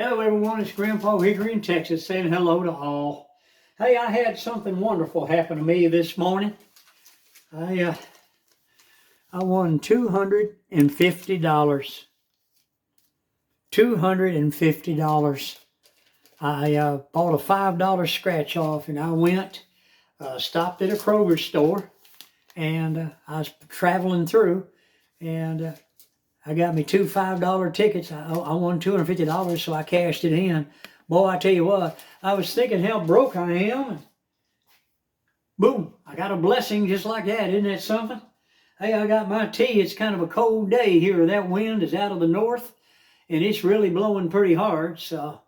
Hello everyone, it's Grandpa Hickory in Texas saying hello to all. Hey, I had something wonderful happen to me this morning. I won $250. $250. I bought a $5 scratch off and I went, stopped at a Kroger store and I was traveling through and I got me two $5 tickets. I won $250, so I cashed it in. Boy, I tell you what, I was thinking how broke I am. And boom, I got a blessing just like that. Isn't that something? Hey, I got my tea. It's kind of a cold day here. That wind is out of the north, and it's really blowing pretty hard. So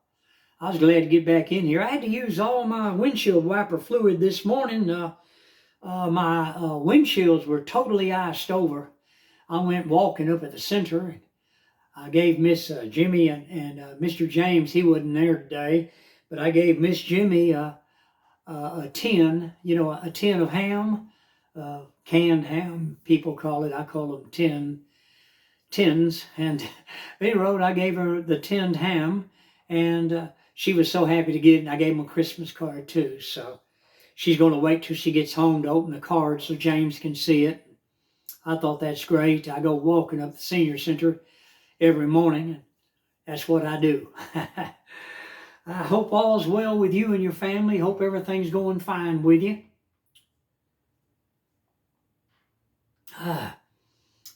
I was glad to get back in here. I had to use all my windshield wiper fluid this morning. My windshields were totally iced over. I went walking up at the center. And I gave Miss Jimmy and Mr. James, he wasn't there today, but I gave Miss Jimmy a tin, a tin of ham, canned ham, people call it. I call them tins. And anyway, I gave her the tinned ham, and she was so happy to get it. And I gave him a Christmas card too. So she's going to wait till she gets home to open the card so James can see it. I thought that's great. I go walking up the senior center every morning, and that's what I do. I hope all's well with you and your family. Hope everything's going fine with you. I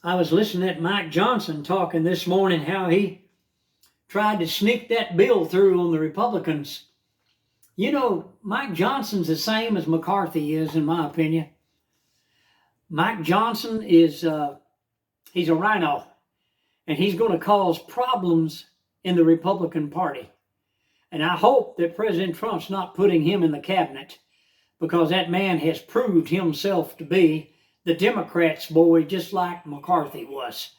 was listening to Mike Johnson talking this morning how he tried to sneak that bill through on the Republicans. You know, Mike Johnson's the same as McCarthy is, in my opinion. Mike Johnson is, he's a rhino, and he's going to cause problems in the Republican Party. And I hope that President Trump's not putting him in the cabinet, because that man has proved himself to be the Democrats' boy, just like McCarthy was.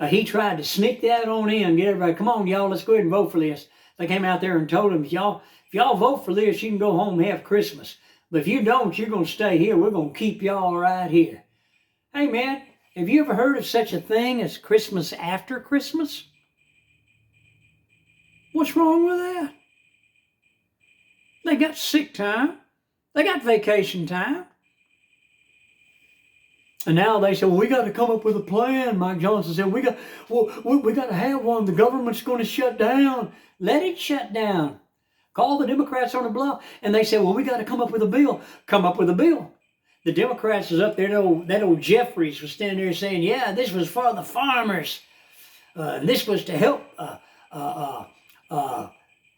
He tried to sneak that on in, get everybody, come on, y'all, let's go ahead and vote for this. They came out there and told him, if y'all vote for this, you can go home and have Christmas. But if you don't, you're going to stay here. We're going to keep y'all right here. Hey, man, have you ever heard of such a thing as Christmas after Christmas? What's wrong with that? They got sick time. They got vacation time. And now they say, well, we got to come up with a plan. Mike Johnson said, we got to have one. The government's going to shut down. Let it shut down. Call the Democrats on the bluff. And they said, well, we got to come up with a bill. Come up with a bill. The Democrats was up there, that old Jeffries was standing there saying, yeah, this was for the farmers. This was to help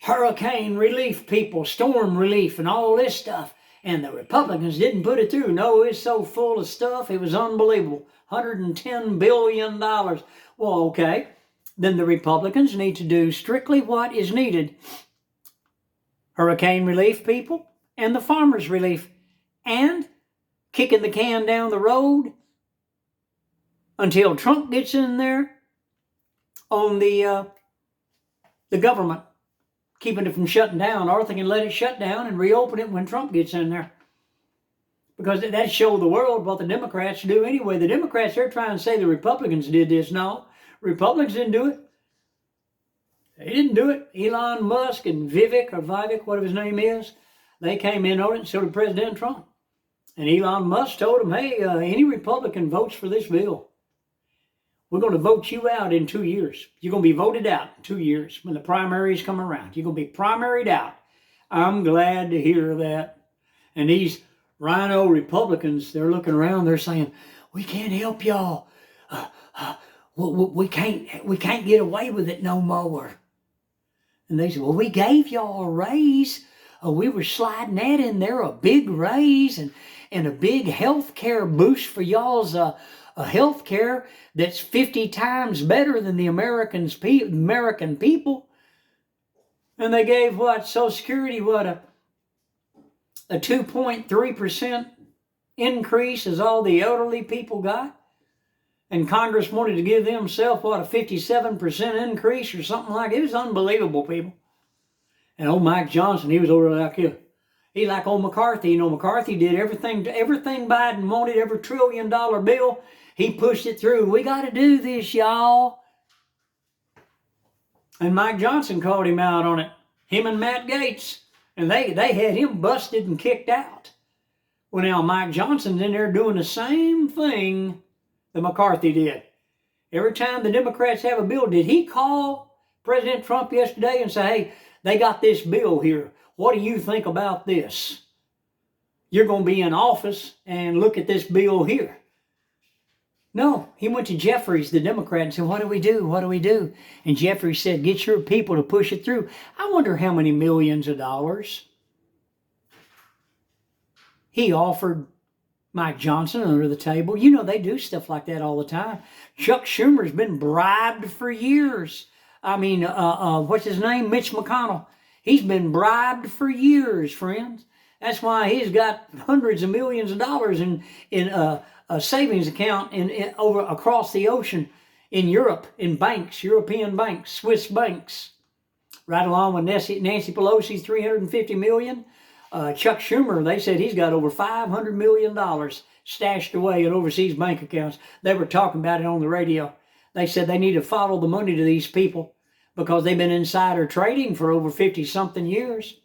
hurricane relief people, storm relief, and all this stuff. And the Republicans didn't put it through. No, it's so full of stuff, it was unbelievable. $110 billion. Well, okay. Then the Republicans need to do strictly what is needed. Hurricane relief people and the farmers relief. And kicking the can down the road until Trump gets in there on the government, keeping it from shutting down, or they can let it shut down and reopen it when Trump gets in there. Because that showed the world what the Democrats do anyway. The Democrats, they're trying to say the Republicans did this. No, Republicans didn't do it. They didn't do it. Elon Musk and Vivek, whatever his name is, they came in on it, and so did President Trump. And Elon Musk told him, hey, any Republican votes for this bill, we're going to vote you out in 2 years. You're going to be voted out in 2 years when the primaries come around. You're going to be primaried out. I'm glad to hear that. And these rhino Republicans, they're looking around, they're saying, we can't help y'all. We can't get away with it no more. And they said, well, we gave y'all a raise. We were sliding that in there, a big raise and a big health care boost for y'all's health care that's 50 times better than the American people. And they gave Social Security, a 2.3% increase is all the elderly people got. And Congress wanted to give themselves, a 57% increase or something like that. It was unbelievable, people. And old Mike Johnson, he was over like here. He like old McCarthy. You know, McCarthy did everything Biden wanted, every $1 trillion bill. He pushed it through. We got to do this, y'all. And Mike Johnson called him out on it. Him and Matt Gaetz. And they had him busted and kicked out. Well, now Mike Johnson's in there doing the same thing that McCarthy did. Every time the Democrats have a bill, did he call President Trump yesterday and say, hey, they got this bill here. What do you think about this? You're going to be in office and look at this bill here. No, he went to Jeffries, the Democrat, and said, what do we do? What do we do? And Jeffries said, get your people to push it through. I wonder how many millions of dollars he offered Mike Johnson under the table. You know, they do stuff like that all the time. Chuck Schumer's been bribed for years. I mean, what's his name? Mitch McConnell. He's been bribed for years, friends. That's why he's got hundreds of millions of dollars in a savings account over across the ocean in Europe, in banks, European banks, Swiss banks. Right along with Nancy Pelosi's $350 million. Chuck Schumer, they said he's got over $500 million stashed away in overseas bank accounts. They were talking about it on the radio. They said they need to follow the money to these people because they've been insider trading for over 50-something years.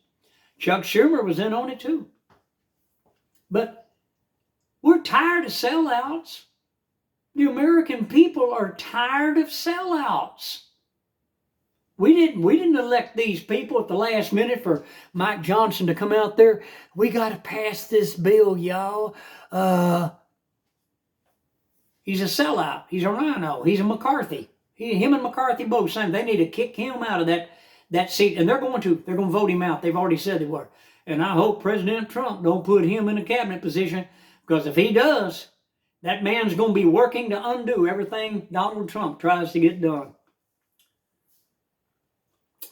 Chuck Schumer was in on it too. But we're tired of sellouts. The American people are tired of sellouts. We didn't elect these people at the last minute for Mike Johnson to come out there. We got to pass this bill, y'all. He's a sellout. He's a rhino. He's a McCarthy. Him and McCarthy both saying they need to kick him out of that seat. And they're going to vote him out. They've already said they were. And I hope President Trump don't put him in a cabinet position, because if he does, that man's going to be working to undo everything Donald Trump tries to get done.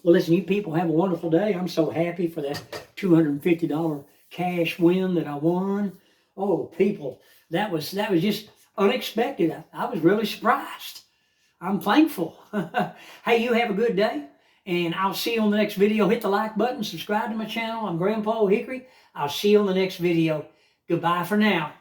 Well, listen, you people have a wonderful day. I'm so happy for that $250 cash win that I won. Oh, people, that was just unexpected. I was really surprised. I'm thankful. Hey, you have a good day, and I'll see you on the next video. Hit the like button, subscribe to my channel. I'm Grandpa Hickory. I'll see you on the next video. Goodbye for now.